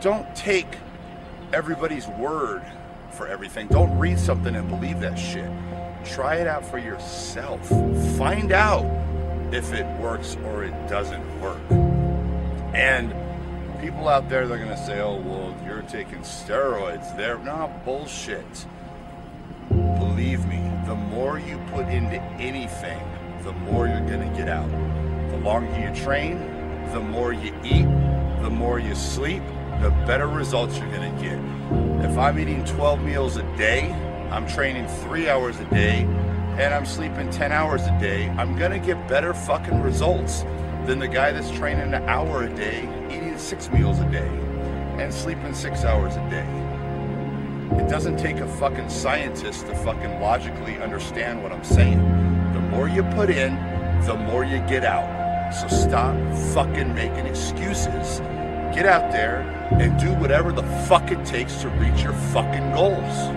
don't take everybody's word for everything. Don't read something and believe that shit. Try it out for yourself. Find out if it works or it doesn't work. And people out there, they're gonna say, oh, well, you're taking steroids. They're not bullshit. Believe me, the more you put into anything, the more you're gonna get out. The longer you train, the more you eat, the more you sleep, the better results you're gonna get. If I'm eating 12 meals a day, I'm training 3 hours a day, and I'm sleeping 10 hours a day, I'm gonna get better fucking results than the guy that's training an hour a day, eating 6 meals a day, and sleeping 6 hours a day. It doesn't take a fucking scientist to fucking logically understand what I'm saying. The more you put in, the more you get out. So stop fucking making excuses. Get out there and do whatever the fuck it takes to reach your fucking goals.